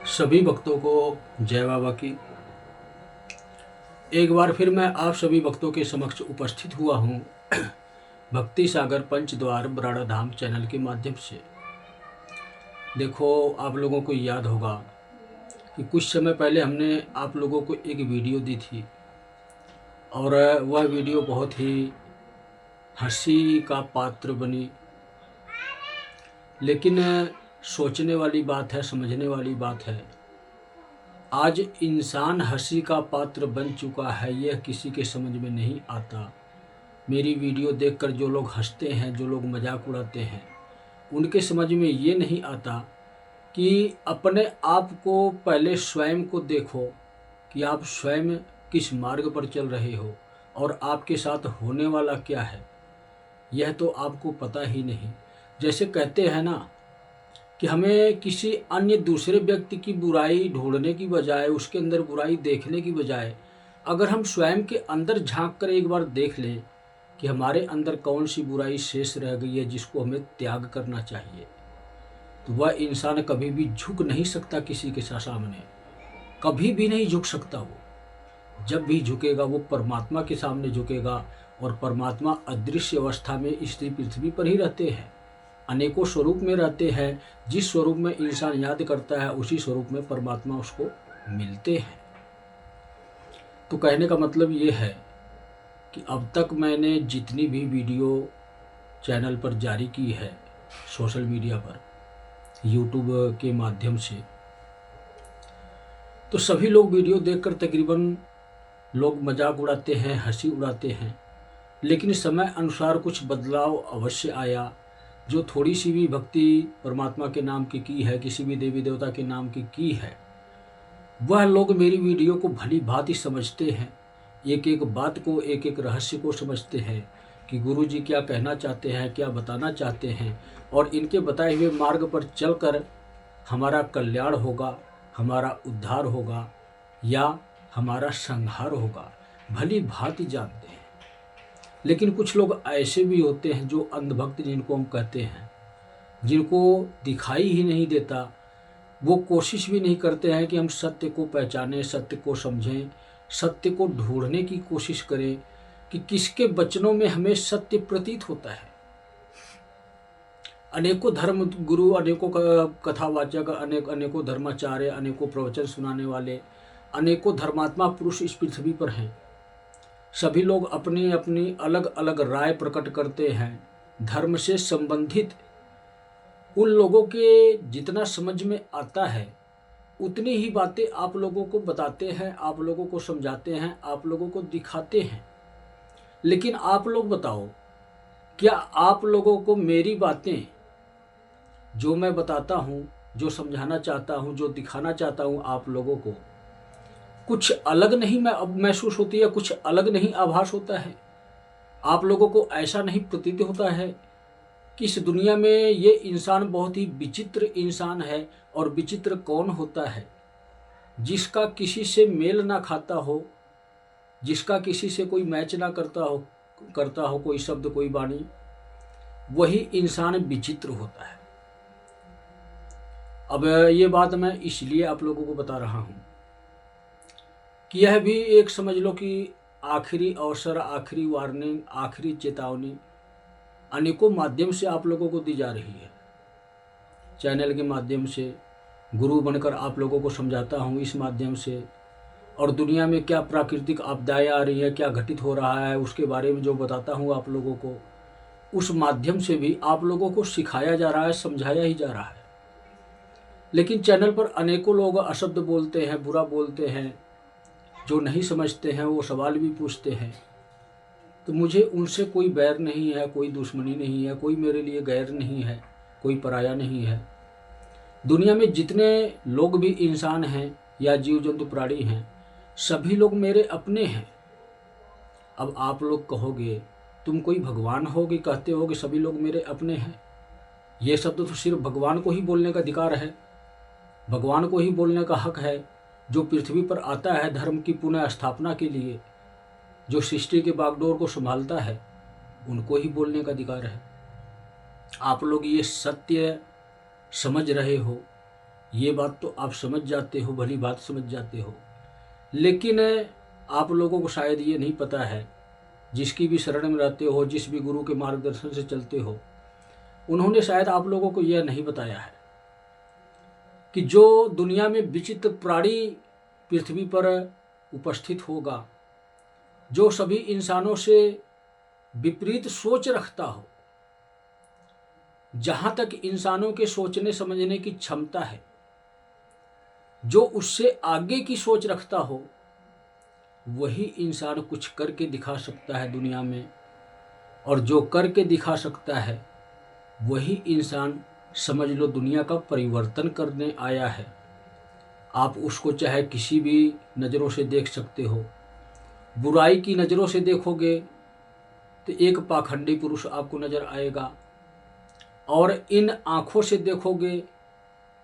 सभी भक्तों को जय बाबा की। एक बार फिर मैं आप सभी भक्तों के समक्ष उपस्थित हुआ हूँ भक्ति सागर पंचद्वार बराड़ा धाम चैनल के माध्यम से। देखो, आप लोगों को याद होगा कि कुछ समय पहले हमने आप लोगों को एक वीडियो दी थी और वह वीडियो बहुत ही हंसी का पात्र बनी। लेकिन सोचने वाली बात है, समझने वाली बात है, आज इंसान हंसी का पात्र बन चुका है, यह किसी के समझ में नहीं आता। मेरी वीडियो देखकर जो लोग हंसते हैं, जो लोग मजाक उड़ाते हैं, उनके समझ में ये नहीं आता कि अपने आप को पहले स्वयं को देखो कि आप स्वयं किस मार्ग पर चल रहे हो और आपके साथ होने वाला क्या है, यह तो आपको पता ही नहीं। जैसे कहते हैं ना कि हमें किसी अन्य दूसरे व्यक्ति की बुराई ढूंढने की बजाय, उसके अंदर बुराई देखने की बजाय, अगर हम स्वयं के अंदर झांक कर एक बार देख लें कि हमारे अंदर कौन सी बुराई शेष रह गई है जिसको हमें त्याग करना चाहिए, तो वह इंसान कभी भी झुक नहीं सकता किसी के सामने, कभी भी नहीं झुक सकता। वो जब भी झुकेगा वो परमात्मा के सामने झुकेगा, और परमात्मा अदृश्य अवस्था में इस पृथ्वी पर ही रहते हैं, अनेकों स्वरूप में रहते हैं। जिस स्वरूप में इंसान याद करता है उसी स्वरूप में परमात्मा उसको मिलते हैं। तो कहने का मतलब ये है कि अब तक मैंने जितनी भी वीडियो चैनल पर जारी की है, सोशल मीडिया पर, यूट्यूब के माध्यम से, तो सभी लोग वीडियो देखकर तकरीबन लोग मजाक उड़ाते हैं, हंसी उड़ाते हैं। लेकिन समय अनुसार कुछ बदलाव अवश्य आया। जो थोड़ी सी भी भक्ति परमात्मा के नाम की है, किसी भी देवी देवता के नाम की है, वह लोग मेरी वीडियो को भली भांति समझते हैं, एक एक बात को, एक एक रहस्य को समझते हैं कि गुरु जी क्या कहना चाहते हैं, क्या बताना चाहते हैं, और इनके बताए हुए मार्ग पर चलकर हमारा कल्याण होगा, हमारा उद्धार होगा या हमारा संहार होगा, भली भांति जानते हैं। लेकिन कुछ लोग ऐसे भी होते हैं जो अंधभक्त जिनको हम कहते हैं, जिनको दिखाई ही नहीं देता, वो कोशिश भी नहीं करते हैं कि हम सत्य को पहचानें, सत्य को समझें, सत्य को ढूंढने की कोशिश करें कि किसके वचनों में हमें सत्य प्रतीत होता है। अनेकों धर्म गुरु, अनेकों कथावाचक, अनेकों धर्माचार्य, अनेकों प्रवचन सुनाने वाले, अनेकों धर्मात्मा पुरुष इस पृथ्वी पर हैं। सभी लोग अपनी अपनी अलग अलग राय प्रकट करते हैं। धर्म से संबंधित उन लोगों के जितना समझ में आता है उतनी ही बातें आप लोगों को बताते हैं, आप लोगों को समझाते हैं, आप लोगों को दिखाते हैं। लेकिन आप लोग बताओ, क्या आप लोगों को मेरी बातें जो मैं बताता हूँ, जो समझाना चाहता हूँ, जो दिखाना चाहता हूँ, आप लोगों को कुछ अलग नहीं महसूस होती है, कुछ अलग नहीं आभास होता है? आप लोगों को ऐसा नहीं प्रतीत होता है कि इस दुनिया में ये इंसान बहुत ही विचित्र इंसान है? और विचित्र कौन होता है? जिसका किसी से मेल ना खाता हो, जिसका किसी से कोई मैच ना करता हो कोई शब्द, कोई वाणी, वही इंसान विचित्र होता है। अब ये बात मैं इसलिए आप लोगों को बता रहा हूँ कि यह भी एक समझ लो कि आखिरी अवसर, आखिरी वार्निंग, आखिरी चेतावनी अनेकों माध्यम से आप लोगों को दी जा रही है। चैनल के माध्यम से गुरु बनकर आप लोगों को समझाता हूँ इस माध्यम से, और दुनिया में क्या प्राकृतिक आपदाएं आ रही हैं, क्या घटित हो रहा है, उसके बारे में जो बताता हूँ आप लोगों को, उस माध्यम से भी आप लोगों को सिखाया जा रहा है, समझाया ही जा रहा है। लेकिन चैनल पर अनेकों लोग अशब्द बोलते हैं, बुरा बोलते हैं, जो नहीं समझते हैं वो सवाल भी पूछते हैं। तो मुझे उनसे कोई बैर नहीं है, कोई दुश्मनी नहीं है, कोई मेरे लिए गैर नहीं है, कोई पराया नहीं है। दुनिया में जितने लोग भी इंसान हैं या जीव जंतु प्राणी हैं, सभी लोग मेरे अपने हैं। अब आप लोग कहोगे तुम कोई भगवान होगे, कहते होगे सभी लोग मेरे अपने हैं। ये शब्द तो सिर्फ भगवान को ही बोलने का अधिकार है, भगवान को ही बोलने का हक है। जो पृथ्वी पर आता है धर्म की पुनः स्थापना के लिए, जो सृष्टि के बागडोर को संभालता है, उनको ही बोलने का अधिकार है। आप लोग ये सत्य समझ रहे हो ये बात तो आप समझ जाते हो, भली बात समझ जाते हो, लेकिन आप लोगों को शायद ये नहीं पता है, जिसकी भी शरण में रहते हो, जिस भी गुरु के मार्गदर्शन से चलते हो, उन्होंने शायद आप लोगों को यह नहीं बताया है कि जो दुनिया में विचित्र प्राणी पृथ्वी पर उपस्थित होगा, जो सभी इंसानों से विपरीत सोच रखता हो, जहाँ तक इंसानों के सोचने समझने की क्षमता है, जो उससे आगे की सोच रखता हो, वही इंसान कुछ करके दिखा सकता है दुनिया में। और जो करके दिखा सकता है वही इंसान समझ लो दुनिया का परिवर्तन करने आया है। आप उसको चाहे किसी भी नज़रों से देख सकते हो। बुराई की नज़रों से देखोगे तो एक पाखंडी पुरुष आपको नज़र आएगा, और इन आँखों से देखोगे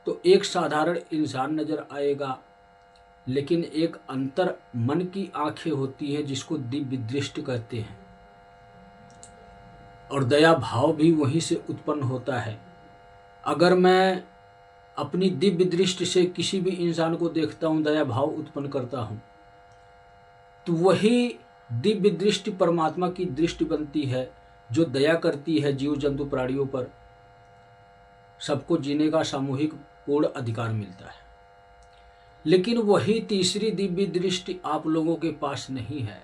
तो एक साधारण इंसान नज़र आएगा। लेकिन एक अंतर मन की आँखें होती हैं जिसको दिव्य दृष्टि कहते हैं, और दया भाव भी वहीं से उत्पन्न होता है। अगर मैं अपनी दिव्य दृष्टि से किसी भी इंसान को देखता हूँ, दया भाव उत्पन्न करता हूँ, तो वही दिव्य दृष्टि परमात्मा की दृष्टि बनती है, जो दया करती है जीव जंतु प्राणियों पर। सबको जीने का सामूहिक पूर्ण अधिकार मिलता है। लेकिन वही तीसरी दिव्य दृष्टि आप लोगों के पास नहीं है।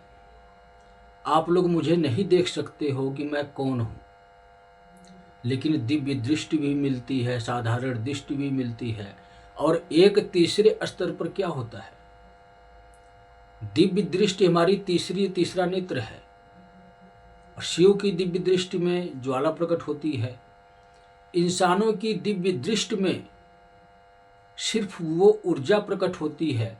आप लोग मुझे नहीं देख सकते हो कि मैं कौन हूँ, लेकिन दिव्य दृष्टि भी मिलती है, साधारण दृष्टि भी मिलती है। और एक तीसरे स्तर पर क्या होता है, दिव्य दृष्टि हमारी तीसरा नेत्र है। शिव की दिव्य दृष्टि में ज्वाला प्रकट होती है। इंसानों की दिव्य दृष्टि में सिर्फ वो ऊर्जा प्रकट होती है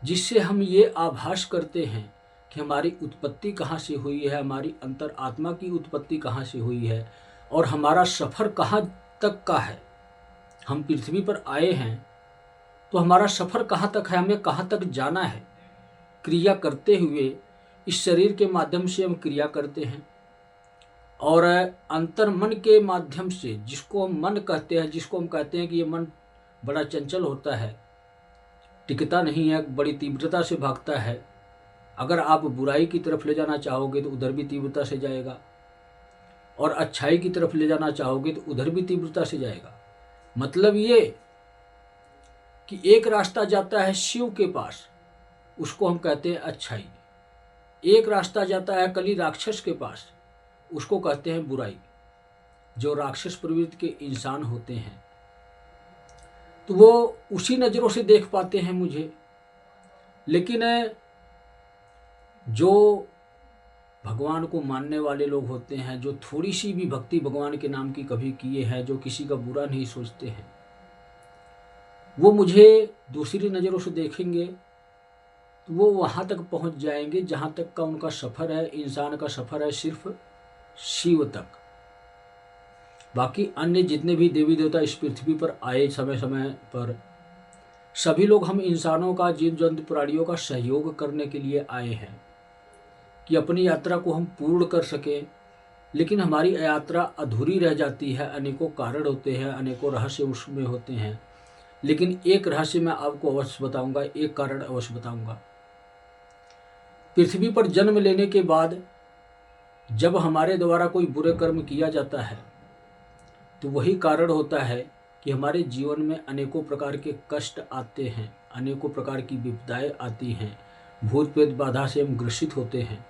जिससे हम ये आभास करते हैं कि हमारी उत्पत्ति कहाँ से हुई है, हमारी अंतर आत्मा की उत्पत्ति कहाँ से हुई है, और हमारा सफ़र कहाँ तक का है। हम पृथ्वी पर आए हैं तो हमारा सफ़र कहाँ तक है, हमें कहाँ तक जाना है। क्रिया करते हुए इस शरीर के माध्यम से हम क्रिया करते हैं, और अंतर मन के माध्यम से, जिसको हम मन कहते हैं, जिसको हम कहते हैं कि ये मन बड़ा चंचल होता है, टिकता नहीं है, बड़ी तीव्रता से भागता है। अगर आप बुराई की तरफ ले जाना चाहोगे तो उधर भी तीव्रता से जाएगा, और अच्छाई की तरफ ले जाना चाहोगे तो उधर भी तीव्रता से जाएगा। मतलब ये कि एक रास्ता जाता है शिव के पास, उसको हम कहते हैं अच्छाई। एक रास्ता जाता है कली राक्षस के पास, उसको कहते हैं बुराई। जो राक्षस प्रवृत्ति के इंसान होते हैं तो वो उसी नज़रों से देख पाते हैं मुझे। लेकिन जो भगवान को मानने वाले लोग होते हैं, जो थोड़ी सी भी भक्ति भगवान के नाम की कभी किए हैं, जो किसी का बुरा नहीं सोचते हैं, वो मुझे दूसरी नज़रों से देखेंगे तो वो वहाँ तक पहुँच जाएंगे जहाँ तक का उनका सफ़र है। इंसान का सफ़र है सिर्फ शिव तक। बाकी अन्य जितने भी देवी देवता इस पृथ्वी पर आए समय समय पर, सभी लोग हम इंसानों का, जीव जंतु प्राणियों का सहयोग करने के लिए आए हैं कि अपनी यात्रा को हम पूर्ण कर सकें। लेकिन हमारी यात्रा अधूरी रह जाती है। अनेकों कारण होते हैं, अनेकों रहस्य उसमें होते हैं। लेकिन एक रहस्य मैं आपको अवश्य बताऊंगा, एक कारण अवश्य बताऊंगा। पृथ्वी पर जन्म लेने के बाद जब हमारे द्वारा कोई बुरे कर्म किया जाता है तो वही कारण होता है कि हमारे जीवन में अनेकों प्रकार के कष्ट आते हैं, अनेकों प्रकार की विपदाएं आती हैं, भूत प्रेत बाधा से हम ग्रसित होते हैं।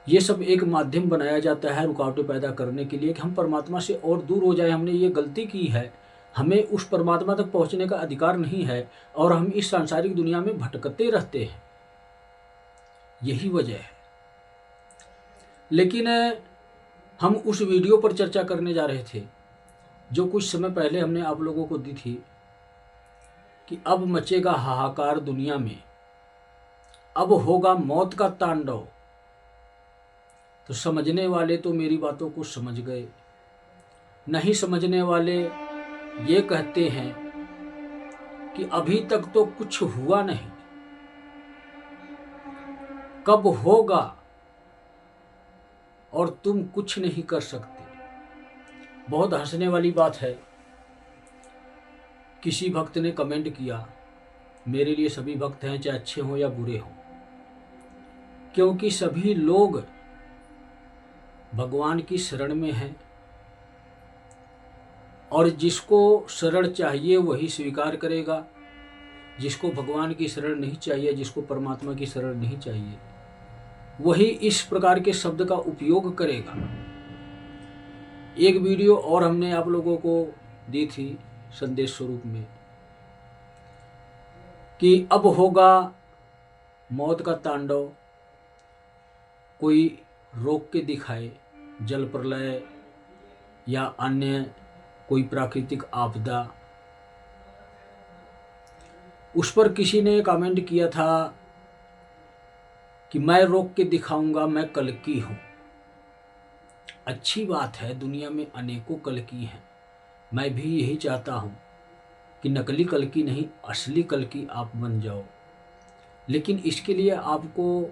ये सब एक माध्यम बनाया जाता है रुकावटें पैदा करने के लिए कि हम परमात्मा से और दूर हो जाए। हमने ये गलती की है, हमें उस परमात्मा तक पहुंचने का अधिकार नहीं है, और हम इस सांसारिक दुनिया में भटकते रहते हैं। यही वजह है। लेकिन हम उस वीडियो पर चर्चा करने जा रहे थे जो कुछ समय पहले हमने आप लोगों को दी थी कि अब मचेगा हाहाकार दुनिया में, अब होगा मौत का तांडव। तो समझने वाले तो मेरी बातों को समझ गए, नहीं समझने वाले ये कहते हैं कि अभी तक तो कुछ हुआ नहीं, कब होगा और तुम कुछ नहीं कर सकते। बहुत हंसने वाली बात है किसी भक्त ने कमेंट किया, मेरे लिए सभी भक्त हैं, चाहे अच्छे हों या बुरे हों, क्योंकि सभी लोग भगवान की शरण में हैं और जिसको शरण चाहिए वही स्वीकार करेगा। जिसको भगवान की शरण नहीं चाहिए, जिसको परमात्मा की शरण नहीं चाहिए, वही इस प्रकार के शब्द का उपयोग करेगा। एक वीडियो और हमने आप लोगों को दी थी संदेश स्वरूप में कि अब होगा मौत का तांडव, कोई रोक के दिखाए, जल प्रलय या अन्य कोई प्राकृतिक आपदा। उस पर किसी ने कमेंट किया था कि मैं रोक के दिखाऊंगा, मैं कल्कि हूँ। अच्छी बात है, दुनिया में अनेकों कल्कि हैं। मैं भी यही चाहता हूँ कि नकली कल्कि नहीं, असली कल्कि आप बन जाओ। लेकिन इसके लिए आपको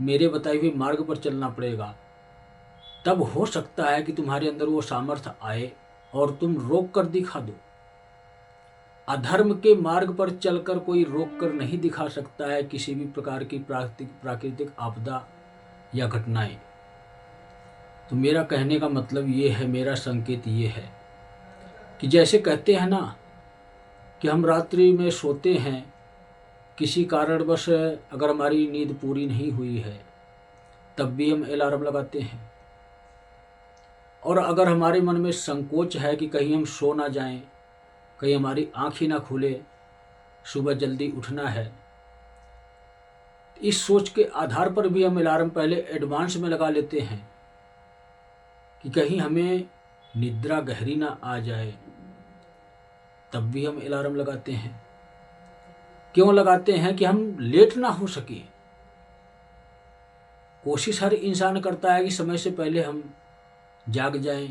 मेरे बताए हुए मार्ग पर चलना पड़ेगा। तब हो सकता है कि तुम्हारे अंदर वो सामर्थ्य आए और तुम रोक कर दिखा दो। अधर्म के मार्ग पर चलकर कोई रोक कर नहीं दिखा सकता है किसी भी प्रकार की प्राकृतिक आपदा या घटनाएं। तो मेरा कहने का मतलब ये है, मेरा संकेत ये है कि जैसे कहते हैं ना कि हम रात्रि में सोते हैं, किसी कारणवश अगर हमारी नींद पूरी नहीं हुई है तब भी हम अलार्म लगाते हैं, और अगर हमारे मन में संकोच है कि कहीं हम सो ना जाएं, कहीं हमारी आँख ही ना खुले, सुबह जल्दी उठना है, इस सोच के आधार पर भी हम अलार्म पहले एडवांस में लगा लेते हैं कि कहीं हमें निद्रा गहरी ना आ जाए। तब भी हम अलार्म लगाते हैं। क्यों लगाते हैं? कि हम लेट ना हो सके। कोशिश हर इंसान करता है कि समय से पहले हम जाग जाएं,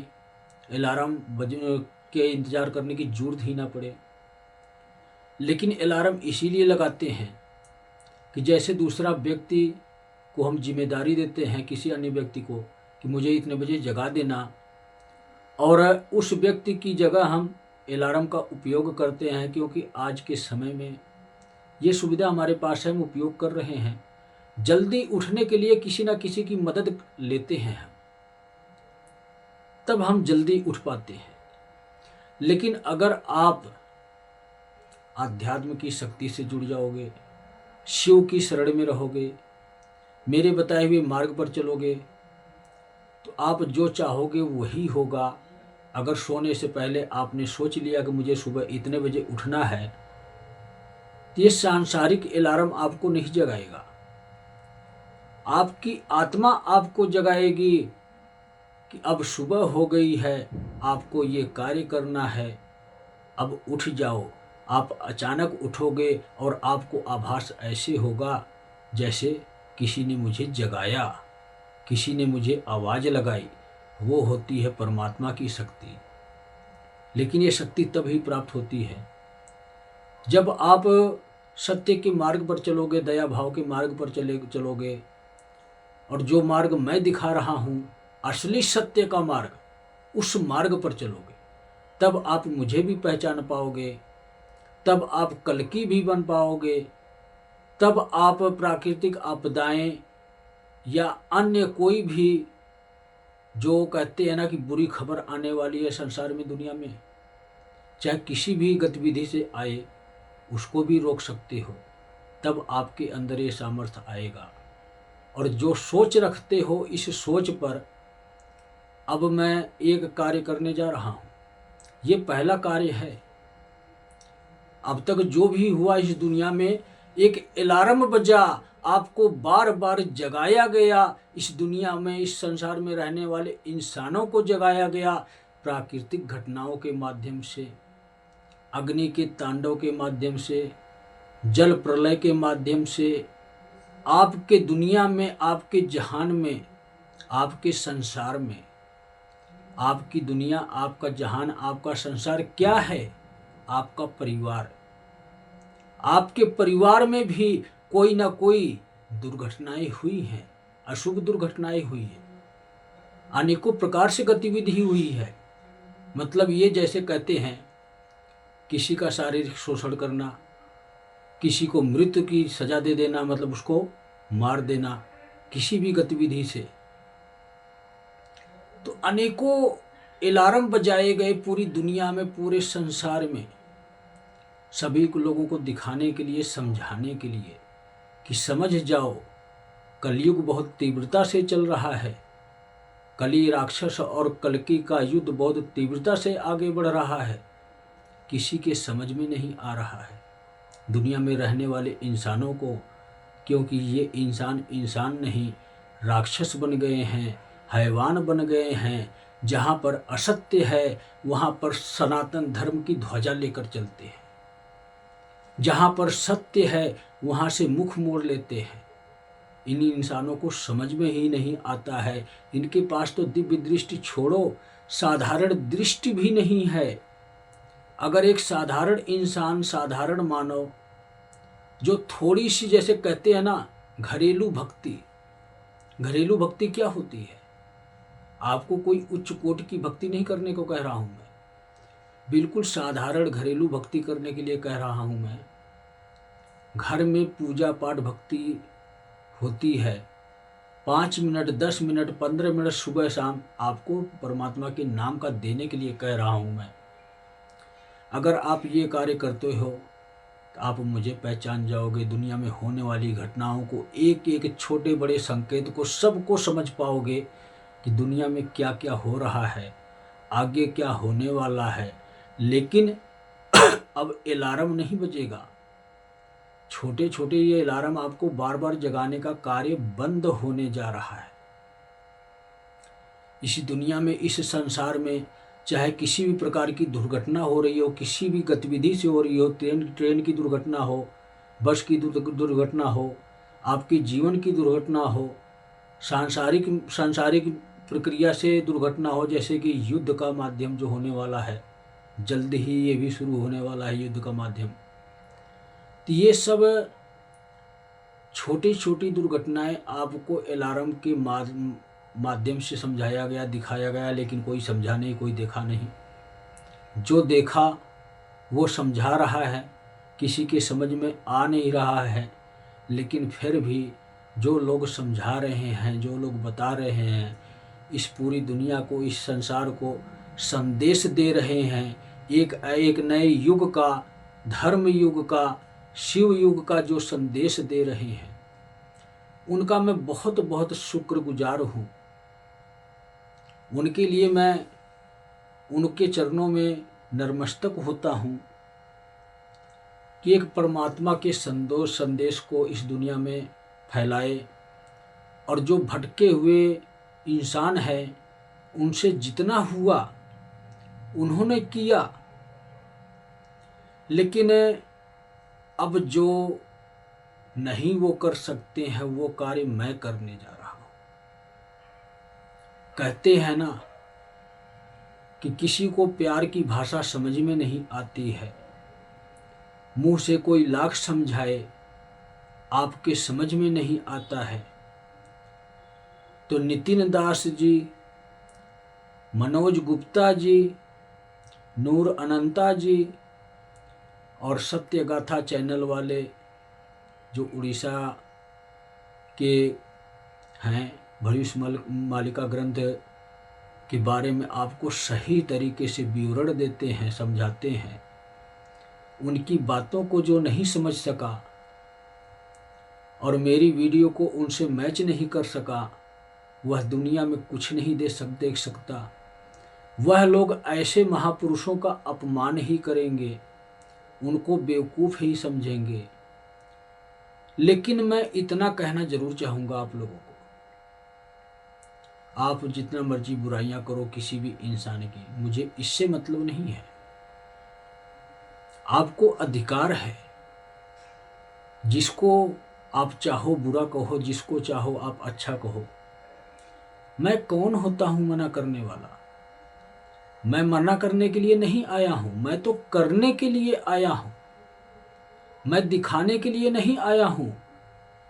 अलार्म बजने के इंतज़ार करने की जरूरत ही ना पड़े। लेकिन अलार्म इसीलिए लगाते हैं कि जैसे दूसरा व्यक्ति को हम जिम्मेदारी देते हैं किसी अन्य व्यक्ति को कि मुझे इतने बजे जगा देना, और उस व्यक्ति की जगह हम अलार्म का उपयोग करते हैं, क्योंकि आज के समय में ये सुविधा हमारे पास है, हम उपयोग कर रहे हैं। जल्दी उठने के लिए किसी ना किसी की मदद लेते हैं हम, तब हम जल्दी उठ पाते हैं। लेकिन अगर आप आध्यात्म की शक्ति से जुड़ जाओगे, शिव की शरण में रहोगे, मेरे बताए हुए मार्ग पर चलोगे, तो आप जो चाहोगे वही होगा। अगर सोने से पहले आपने सोच लिया कि मुझे सुबह इतने बजे उठना है, तो ये सांसारिक अलार्म आपको नहीं जगाएगा। आपकी आत्मा आपको जगाएगी कि अब सुबह हो गई है, आपको ये कार्य करना है, अब उठ जाओ। आप अचानक उठोगे और आपको आभास ऐसे होगा जैसे किसी ने मुझे जगाया, किसी ने मुझे आवाज़ लगाई। वो होती है परमात्मा की शक्ति। लेकिन ये शक्ति तभी प्राप्त होती है जब आप सत्य के मार्ग पर चलोगे, दया भाव के मार्ग पर चलोगे, और जो मार्ग मैं दिखा रहा हूँ, असली सत्य का मार्ग, उस मार्ग पर चलोगे। तब आप मुझे भी पहचान पाओगे, तब आप कल्कि भी बन पाओगे, तब आप प्राकृतिक आपदाएं या अन्य कोई भी जो कहते हैं ना कि बुरी खबर आने वाली है संसार में, दुनिया में, चाहे किसी भी गतिविधि से आए, उसको भी रोक सकते हो। तब आपके अंदर ये सामर्थ्य आएगा। और जो सोच रखते हो, इस सोच पर अब मैं एक कार्य करने जा रहा हूँ, ये पहला कार्य है। अब तक जो भी हुआ इस दुनिया में, एक अलार्म बजा, आपको बार बार जगाया गया। इस दुनिया में, इस संसार में रहने वाले इंसानों को जगाया गया, प्राकृतिक घटनाओं के माध्यम से, अग्नि के तांडव के माध्यम से, जल प्रलय के माध्यम से। आपके दुनिया में, आपके जहान में, आपके संसार में, आपकी दुनिया, आपका जहान, आपका संसार क्या है? आपका परिवार। आपके परिवार में भी कोई ना कोई दुर्घटनाएं हुई हैं, अशुभ दुर्घटनाएं हुई हैं, अनेकों प्रकार से गतिविधि हुई है। मतलब ये जैसे कहते हैं किसी का शारीरिक शोषण करना, किसी को मृत्यु की सजा दे देना, मतलब उसको मार देना किसी भी गतिविधि से। तो अनेकों अलार्म बजाए गए पूरी दुनिया में, पूरे संसार में, सभी को लोगों को दिखाने के लिए, समझाने के लिए कि समझ जाओ कलयुग बहुत तीव्रता से चल रहा है। कली राक्षस और कल्कि का युद्ध बहुत तीव्रता से आगे बढ़ रहा है। किसी के समझ में नहीं आ रहा है दुनिया में रहने वाले इंसानों को, क्योंकि ये इंसान नहीं, राक्षस बन गए हैं, हैवान बन गए हैं। जहाँ पर असत्य है वहाँ पर सनातन धर्म की ध्वजा लेकर चलते हैं, जहाँ पर सत्य है वहाँ से मुख मोड़ लेते हैं। इन इंसानों को समझ में ही नहीं आता है। इनके पास तो दिव्य दृष्टि छोड़ो, साधारण दृष्टि भी नहीं है। अगर एक साधारण इंसान, साधारण मानव, जो थोड़ी सी, जैसे कहते हैं ना, घरेलू भक्ति क्या होती है? आपको कोई उच्च कोटि की भक्ति नहीं करने को कह रहा हूं मैं, बिल्कुल साधारण घरेलू भक्ति करने के लिए कह रहा हूं मैं। घर में पूजा पाठ भक्ति होती है, 5 मिनट, 10 मिनट, 15 मिनट सुबह शाम आपको परमात्मा के नाम का देने के लिए कह रहा हूं मैं। अगर आप ये कार्य करते हो तो आप मुझे पहचान जाओगे। दुनिया में होने वाली घटनाओं को, एक एक छोटे बड़े संकेत को, सबको समझ पाओगे कि दुनिया में क्या क्या हो रहा है, आगे क्या होने वाला है। लेकिन अब अलार्म नहीं बजेगा। छोटे छोटे ये अलार्म आपको बार बार जगाने का कार्य बंद होने जा रहा है। इस दुनिया में, इस संसार में, चाहे किसी भी प्रकार की दुर्घटना हो रही हो, किसी भी गतिविधि से हो रही हो, ट्रेन की दुर्घटना हो, बस की दुर्घटना हो, आपके जीवन की दुर्घटना हो, सांसारिक प्रक्रिया से दुर्घटना हो, जैसे कि युद्ध का माध्यम जो होने वाला है, जल्द ही ये भी शुरू होने वाला है युद्ध का माध्यम। तो ये सब छोटी छोटी दुर्घटनाएं आपको अलार्म के माध्यम से समझाया गया, दिखाया गया, लेकिन कोई समझा नहीं, कोई देखा नहीं। जो देखा वो समझा रहा है, किसी के समझ में आ नहीं रहा है। लेकिन फिर भी जो लोग समझा रहे हैं, जो लोग बता रहे हैं, इस पूरी दुनिया को, इस संसार को संदेश दे रहे हैं, एक नए युग का, धर्म युग का, शिव युग का जो संदेश दे रहे हैं, उनका मैं बहुत बहुत शुक्रगुजार हूँ। उनके लिए मैं उनके चरणों में नतमस्तक होता हूँ कि एक परमात्मा के संदेश को इस दुनिया में फैलाए, और जो भटके हुए इंसान है उनसे जितना हुआ उन्होंने किया। लेकिन अब जो नहीं वो कर सकते हैं, वो कार्य मैं करने जा रहा हूँ। कहते हैं ना कि किसी को प्यार की भाषा समझ में नहीं आती है, मुंह से कोई लाख समझाए आपके समझ में नहीं आता है। तो नितिन दास जी, मनोज गुप्ता जी, नूर अनंता जी और सत्य गाथा चैनल वाले जो उड़ीसा के हैं, भविष्य मालिका ग्रंथ के बारे में आपको सही तरीके से विवरण देते हैं, समझाते हैं। उनकी बातों को जो नहीं समझ सका और मेरी वीडियो को उनसे मैच नहीं कर सका, वह दुनिया में कुछ नहीं देख सकता। वह लोग ऐसे महापुरुषों का अपमान ही करेंगे, उनको बेवकूफ़ ही समझेंगे। लेकिन मैं इतना कहना जरूर चाहूँगा आप लोगों को, आप जितना मर्जी बुराइयां करो किसी भी इंसान की, मुझे इससे मतलब नहीं है। आपको अधिकार है, जिसको आप चाहो बुरा कहो, जिसको चाहो आप अच्छा कहो। मैं कौन होता हूं मना करने वाला? मैं मना करने के लिए नहीं आया हूं, मैं तो करने के लिए आया हूं। मैं दिखाने के लिए नहीं आया हूं।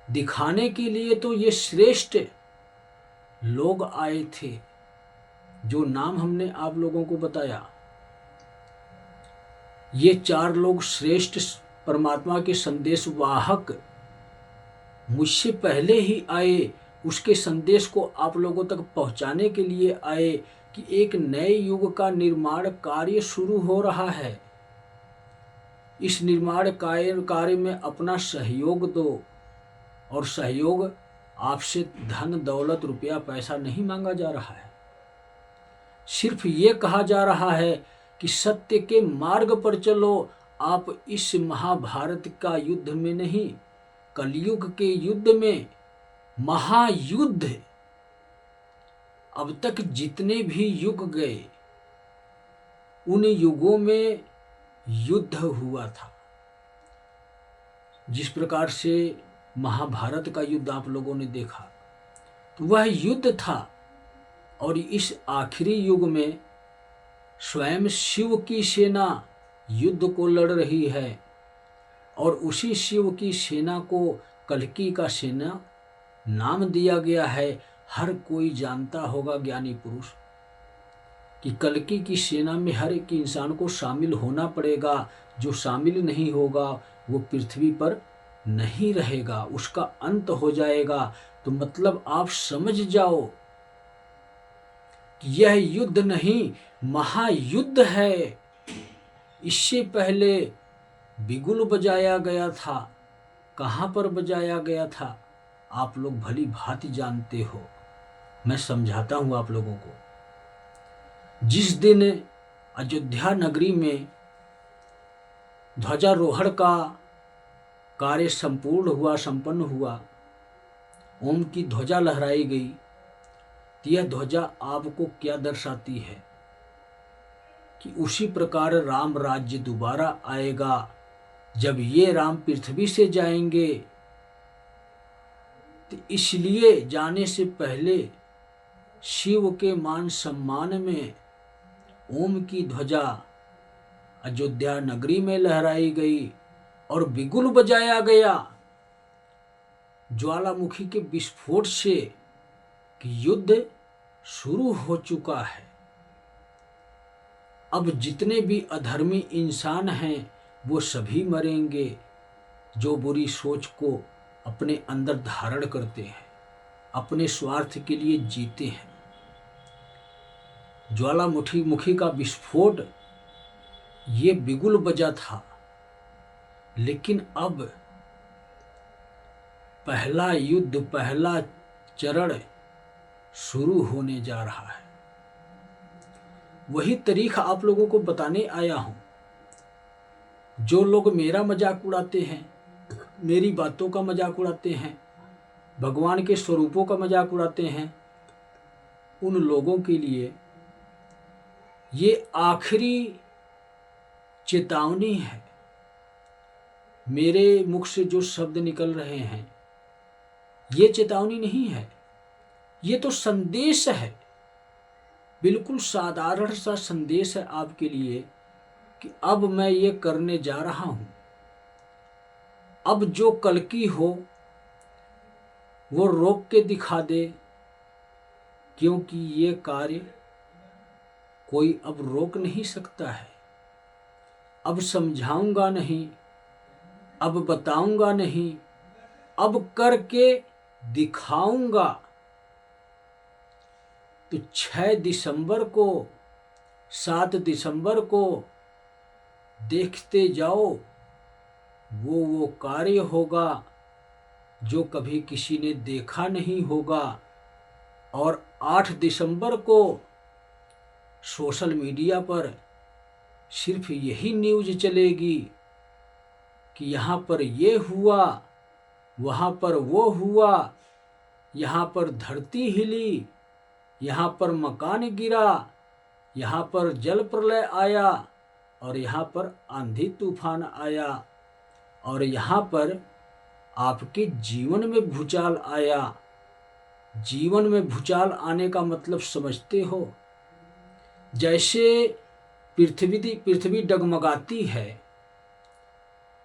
दिखाने के लिए तो ये श्रेष्ठ लोग आए थे, जो नाम हमने आप लोगों को बताया। ये 4 लोग श्रेष्ठ परमात्मा के संदेश वाहक मुझसे पहले ही आए, उसके संदेश को आप लोगों तक पहुंचाने के लिए आए कि एक नए युग का निर्माण कार्य शुरू हो रहा है। इस निर्माण कार्य में अपना सहयोग दो, और सहयोग आपसे धन दौलत रुपया पैसा नहीं मांगा जा रहा है। सिर्फ ये कहा जा रहा है कि सत्य के मार्ग पर चलो। आप इस महाभारत का युद्ध में नहीं, कलयुग के युद्ध में, महायुद्ध, अब तक जितने भी युग गए उन युगों में युद्ध हुआ था। जिस प्रकार से महाभारत का युद्ध आप लोगों ने देखा, तो वह युद्ध था। और इस आखिरी युग में स्वयं शिव की सेना युद्ध को लड़ रही है, और उसी शिव की सेना को कल्कि का सेना नाम दिया गया है। हर कोई जानता होगा, ज्ञानी पुरुष, कि कल्कि की सेना में हर एक इंसान को शामिल होना पड़ेगा। जो शामिल नहीं होगा वो पृथ्वी पर नहीं रहेगा, उसका अंत हो जाएगा। तो मतलब आप समझ जाओ कि यह युद्ध नहीं, महायुद्ध है। इससे पहले बिगुल बजाया गया था। कहाँ पर बजाया गया था आप लोग भली भांति जानते हो। मैं समझाता हूँ आप लोगों को। जिस दिन अयोध्या नगरी में ध्वजारोहण का कार्य संपन्न हुआ, ओम की ध्वजा लहराई गई, तो यह ध्वजा आपको क्या दर्शाती है कि उसी प्रकार राम राज्य दोबारा आएगा। जब ये राम पृथ्वी से जाएंगे, तो इसलिए जाने से पहले शिव के मान सम्मान में ओम की ध्वजा अयोध्या नगरी में लहराई गई और बिगुल बजाया गया ज्वालामुखी के विस्फोट से कि युद्ध शुरू हो चुका है। अब जितने भी अधर्मी इंसान हैं वो सभी मरेंगे, जो बुरी सोच को अपने अंदर धारण करते हैं, अपने स्वार्थ के लिए जीते हैं। ज्वालामुखी का विस्फोट ये बिगुल बजा था, लेकिन अब पहला युद्ध, पहला चरण शुरू होने जा रहा है। वही तारीख आप लोगों को बताने आया हूं। जो लोग मेरा मजाक उड़ाते हैं, मेरी बातों का मजाक उड़ाते हैं, भगवान के स्वरूपों का मजाक उड़ाते हैं, उन लोगों के लिए ये आखिरी चेतावनी है। मेरे मुख से जो शब्द निकल रहे हैं ये चेतावनी नहीं है, ये तो संदेश है। बिल्कुल साधारण सा संदेश है आपके लिए कि अब मैं ये करने जा रहा हूं। अब जो कल्कि हो वो रोक के दिखा दे, क्योंकि ये कार्य कोई अब रोक नहीं सकता है। अब समझाऊंगा नहीं, अब बताऊंगा नहीं, अब करके दिखाऊंगा। तो 6 दिसंबर को, 7 दिसंबर को देखते जाओ, वो कार्य होगा जो कभी किसी ने देखा नहीं होगा। और 8 दिसंबर को सोशल मीडिया पर सिर्फ यही न्यूज़ चलेगी कि यहाँ पर ये हुआ, वहाँ पर वो हुआ, यहाँ पर धरती हिली, यहाँ पर मकान गिरा, यहाँ पर जल प्रलय आया, और यहाँ पर आंधी तूफान आया, और यहाँ पर आपके जीवन में भूचाल आया। जीवन में भूचाल आने का मतलब समझते हो? जैसे पृथ्वी डगमगाती है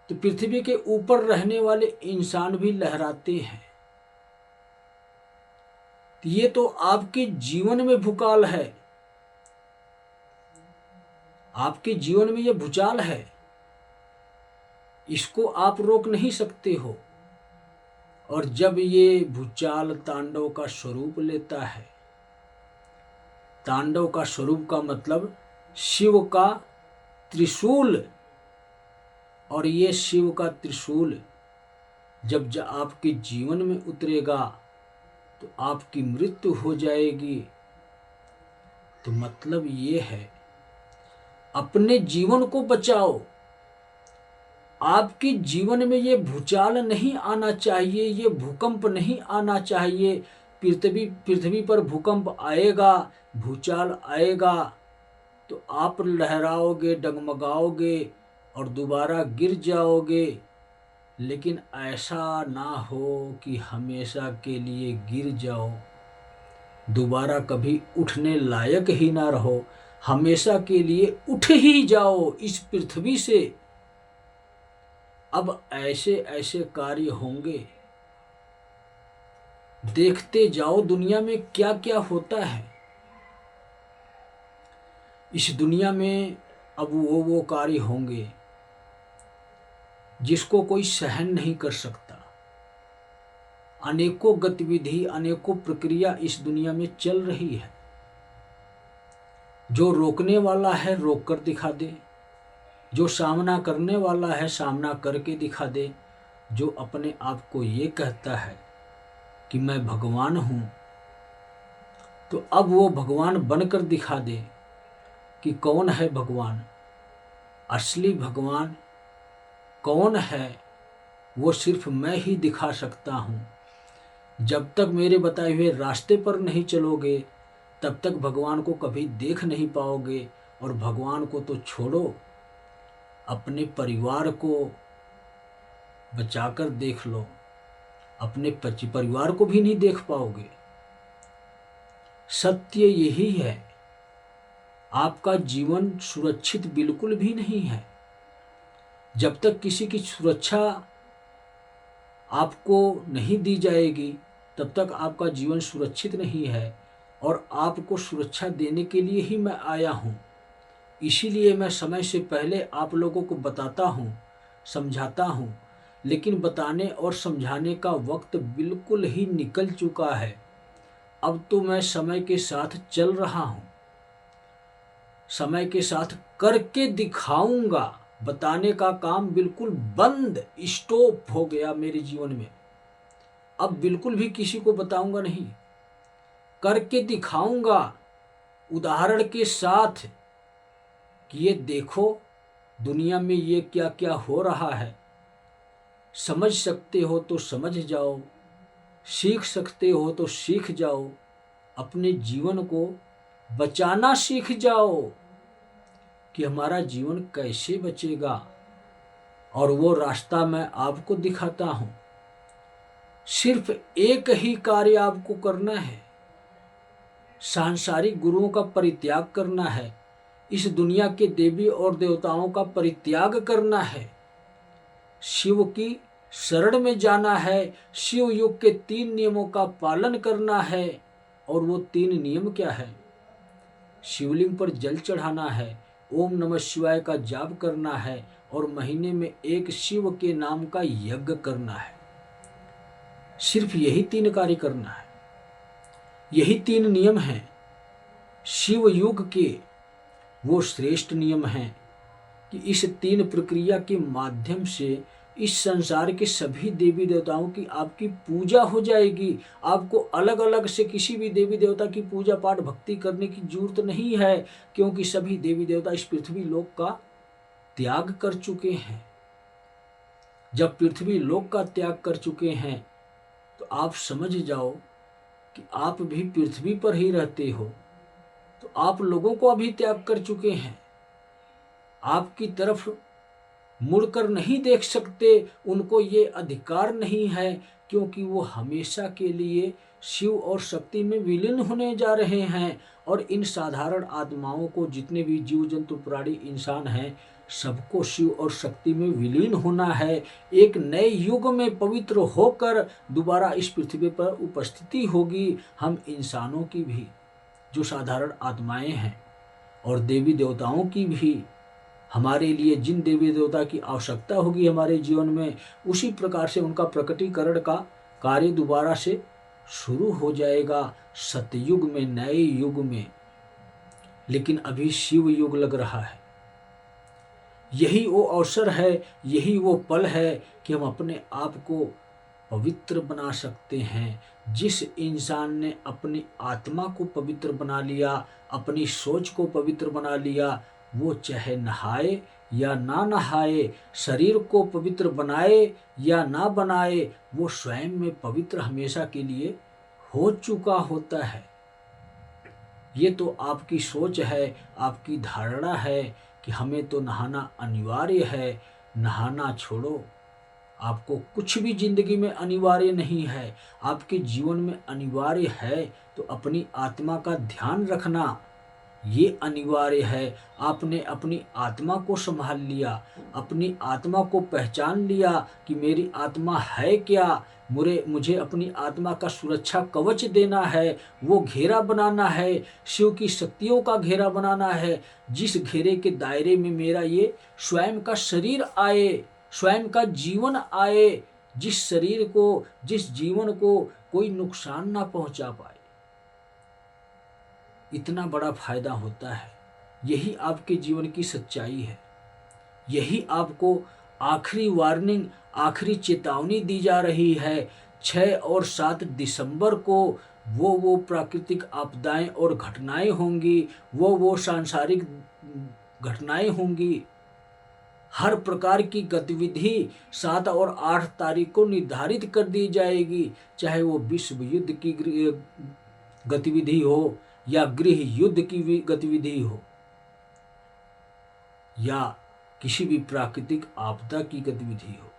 तो पृथ्वी के ऊपर रहने वाले इंसान भी लहराते हैं। ये तो आपके जीवन में भूकाल है, आपके जीवन में ये भूचाल है। इसको आप रोक नहीं सकते हो। और जब ये भूचाल तांडव का स्वरूप लेता है, तांडव का स्वरूप का मतलब शिव का त्रिशूल, और ये शिव का त्रिशूल जब आपके जीवन में उतरेगा तो आपकी मृत्यु हो जाएगी। तो मतलब ये है, अपने जीवन को बचाओ। आपके जीवन में ये भूचाल नहीं आना चाहिए, ये भूकंप नहीं आना चाहिए। पृथ्वी पर भूकंप आएगा, भूचाल आएगा तो आप लहराओगे, डगमगाओगे और दोबारा गिर जाओगे। लेकिन ऐसा ना हो कि हमेशा के लिए गिर जाओ, दोबारा कभी उठने लायक ही ना रहो, हमेशा के लिए उठ ही जाओ इस पृथ्वी से। अब ऐसे ऐसे कार्य होंगे, देखते जाओ दुनिया में क्या क्या होता है। इस दुनिया में अब वो कार्य होंगे जिसको कोई सहन नहीं कर सकता। अनेकों गतिविधि, अनेकों प्रक्रिया इस दुनिया में चल रही है। जो रोकने वाला है रोक कर दिखा दे, जो सामना करने वाला है सामना करके दिखा दे। जो अपने आप को ये कहता है कि मैं भगवान हूं, तो अब वो भगवान बनकर दिखा दे कि कौन है भगवान। असली भगवान कौन है वो सिर्फ मैं ही दिखा सकता हूं। जब तक मेरे बताए हुए रास्ते पर नहीं चलोगे तब तक भगवान को कभी देख नहीं पाओगे। और भगवान को तो छोड़ो, अपने परिवार को बचाकर देख लो, अपने परिवार को भी नहीं देख पाओगे। सत्य यही है, आपका जीवन सुरक्षित बिल्कुल भी नहीं है। जब तक किसी की सुरक्षा आपको नहीं दी जाएगी तब तक आपका जीवन सुरक्षित नहीं है। और आपको सुरक्षा देने के लिए ही मैं आया हूँ। इसीलिए मैं समय से पहले आप लोगों को बताता हूँ, समझाता हूँ। लेकिन बताने और समझाने का वक्त बिल्कुल ही निकल चुका है। अब तो मैं समय के साथ चल रहा हूँ, समय के साथ करके दिखाऊंगा। बताने का काम बिल्कुल बंद, स्टॉप हो गया मेरे जीवन में। अब बिल्कुल भी किसी को बताऊंगा नहीं, करके दिखाऊंगा उदाहरण के साथ कि ये देखो दुनिया में ये क्या क्या हो रहा है। समझ सकते हो तो समझ जाओ, सीख सकते हो तो सीख जाओ, अपने जीवन को बचाना सीख जाओ कि हमारा जीवन कैसे बचेगा। और वो रास्ता मैं आपको दिखाता हूँ। सिर्फ एक ही कार्य आपको करना है, सांसारिक गुरुओं का परित्याग करना है, इस दुनिया के देवी और देवताओं का परित्याग करना है, शिव की शरण में जाना है, शिव युग के 3 नियमों का पालन करना है। और वो 3 नियम क्या है? शिवलिंग पर जल चढ़ाना है, ओम नमः शिवाय का जाप करना है और महीने में एक शिव के नाम का यज्ञ करना है। सिर्फ यही 3 कार्य करना है, यही 3 नियम हैं। शिव युग के वो श्रेष्ठ नियम हैं कि इस 3 प्रक्रिया के माध्यम से इस संसार के सभी देवी देवताओं की आपकी पूजा हो जाएगी। आपको अलग अलग से किसी भी देवी देवता की पूजा पाठ भक्ति करने की जरूरत नहीं है, क्योंकि सभी देवी देवता इस पृथ्वी लोक का त्याग कर चुके हैं। जब पृथ्वी लोक का त्याग कर चुके हैं तो आप समझ जाओ कि आप भी पृथ्वी पर ही रहते हो, तो आप लोगों को अभी त्याग कर चुके हैं। आपकी तरफ मुड़कर नहीं देख सकते, उनको ये अधिकार नहीं है, क्योंकि वो हमेशा के लिए शिव और शक्ति में विलीन होने जा रहे हैं। और इन साधारण आत्माओं को, जितने भी जीव जंतु प्राणी इंसान हैं, सबको शिव और शक्ति में विलीन होना है। एक नए युग में पवित्र होकर दोबारा इस पृथ्वी पर उपस्थिति होगी हम इंसानों की भी, जो साधारण आत्माएं हैं, और देवी देवताओं की भी। हमारे लिए जिन देवी देवता की आवश्यकता होगी हमारे जीवन में, उसी प्रकार से उनका प्रकटीकरण का कार्य दोबारा से शुरू हो जाएगा सतयुग में, नए युग में। लेकिन अभी शिव युग लग रहा है। यही वो अवसर है, यही वो पल है कि हम अपने आप को पवित्र बना सकते हैं। जिस इंसान ने अपनी आत्मा को पवित्र बना लिया, अपनी सोच को पवित्र बना लिया, वो चाहे नहाए या ना नहाए, शरीर को पवित्र बनाए या ना बनाए, वो स्वयं में पवित्र हमेशा के लिए हो चुका होता है। ये तो आपकी सोच है, आपकी धारणा है कि हमें तो नहाना अनिवार्य है। नहाना छोड़ो, आपको कुछ भी जिंदगी में अनिवार्य नहीं है। आपके जीवन में अनिवार्य है तो अपनी आत्मा का ध्यान रखना, ये अनिवार्य है। आपने अपनी आत्मा को संभाल लिया, अपनी आत्मा को पहचान लिया कि मेरी आत्मा है क्या, मुझे अपनी आत्मा का सुरक्षा कवच देना है, वो घेरा बनाना है, शिव की शक्तियों का घेरा बनाना है, जिस घेरे के दायरे में मेरा ये स्वयं का शरीर आए, स्वयं का जीवन आए, जिस शरीर को, जिस जीवन को कोई नुकसान ना पहुंचा पाए। इतना बड़ा फायदा होता है। यही आपके जीवन की सच्चाई है। यही आपको आखिरी वार्निंग, आखिरी चेतावनी दी जा रही है। 6 और 7 दिसंबर को वो प्राकृतिक आपदाएं और घटनाएं होंगी, वो सांसारिक घटनाएं होंगी। हर प्रकार की गतिविधि 7 और 8 तारीख को निर्धारित कर दी जाएगी, चाहे वो विश्व युद्ध की गतिविधि हो या गृह युद्ध की गतिविधि हो या किसी भी प्राकृतिक आपदा की गतिविधि हो।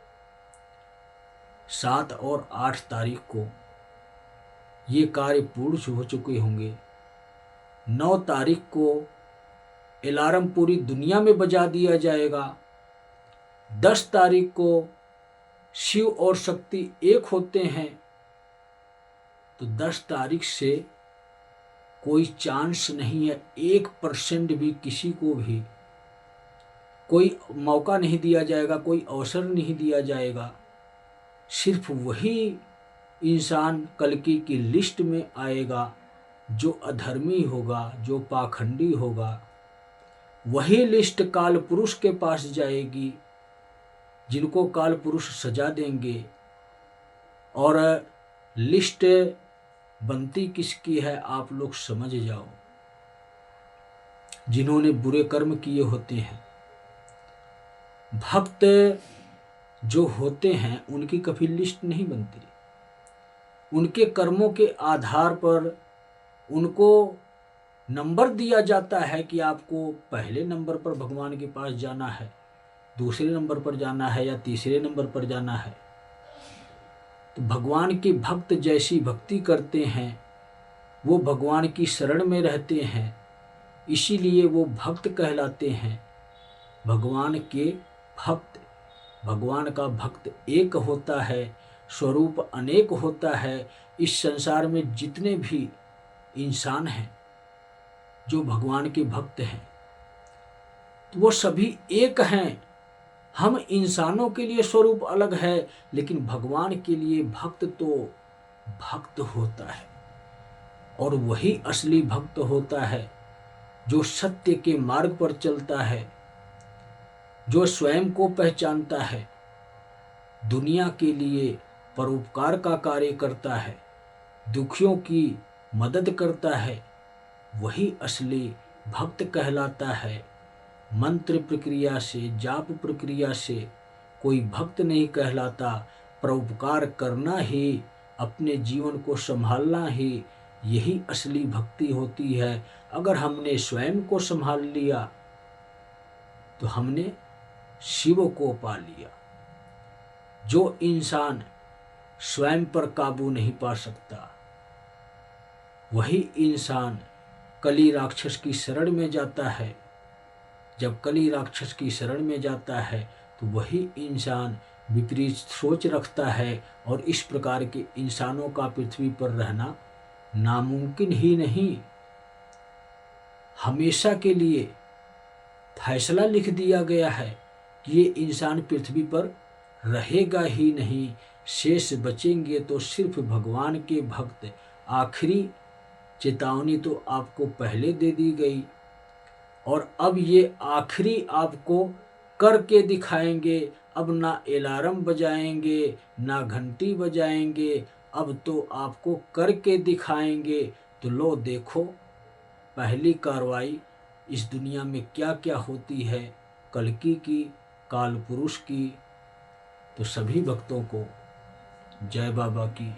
7 और 8 तारीख को ये कार्य पूर्ण हो चुके होंगे। 9 तारीख को अलार्म पूरी दुनिया में बजा दिया जाएगा। 10 तारीख को शिव और शक्ति एक होते हैं, तो 10 तारीख से कोई चांस नहीं है, 1% भी किसी को भी कोई मौका नहीं दिया जाएगा, कोई अवसर नहीं दिया जाएगा। सिर्फ वही इंसान कल्कि की लिस्ट में आएगा जो अधर्मी होगा, जो पाखंडी होगा। वही लिस्ट काल पुरुष के पास जाएगी, जिनको काल पुरुष सजा देंगे। और लिस्ट बनती किसकी है आप लोग समझ जाओ। जिन्होंने बुरे कर्म किए होते हैं, भक्त जो होते हैं, उनकी कभी लिस्ट नहीं बनती। उनके कर्मों के आधार पर उनको नंबर दिया जाता है कि आपको पहले नंबर पर भगवान के पास जाना है, दूसरे नंबर पर जाना है या तीसरे नंबर पर जाना है। तो भगवान के भक्त जैसी भक्ति करते हैं, वो भगवान की शरण में रहते हैं, इसीलिए वो भक्त कहलाते हैं। भगवान के भक्त, भगवान का भक्त एक होता है, स्वरूप अनेक होता है। इस संसार में जितने भी इंसान हैं जो भगवान के भक्त हैं, तो वो सभी एक हैं। हम इंसानों के लिए स्वरूप अलग है, लेकिन भगवान के लिए भक्त तो भक्त होता है। और वही असली भक्त होता है जो सत्य के मार्ग पर चलता है, जो स्वयं को पहचानता है, दुनिया के लिए परोपकार का कार्य करता है, दुखियों की मदद करता है। वही असली भक्त कहलाता है। मंत्र प्रक्रिया से, जाप प्रक्रिया से कोई भक्त नहीं कहलाता। परोपकार करना ही, अपने जीवन को संभालना ही, यही असली भक्ति होती है। अगर हमने स्वयं को संभाल लिया तो हमने शिव को पा लिया। जो इंसान स्वयं पर काबू नहीं पा सकता, वही इंसान कली राक्षस की शरण में जाता है। जब कली राक्षस की शरण में जाता है तो वही इंसान विपरीत सोच रखता है, और इस प्रकार के इंसानों का पृथ्वी पर रहना नामुमकिन ही नहीं। हमेशा के लिए फैसला लिख दिया गया है कि ये इंसान पृथ्वी पर रहेगा ही नहीं, शेष बचेंगे तो सिर्फ भगवान के भक्त। आखिरी चेतावनी तो आपको पहले दे दी गई और अब ये आखिरी आपको करके दिखाएंगे। अब ना अलार्म बजाएंगे ना घंटी बजाएंगे, अब तो आपको करके दिखाएंगे। तो लो देखो पहली कार्रवाई इस दुनिया में क्या क्या होती है, कल्कि की, काल पुरुष की। तो सभी भक्तों को जय बाबा की।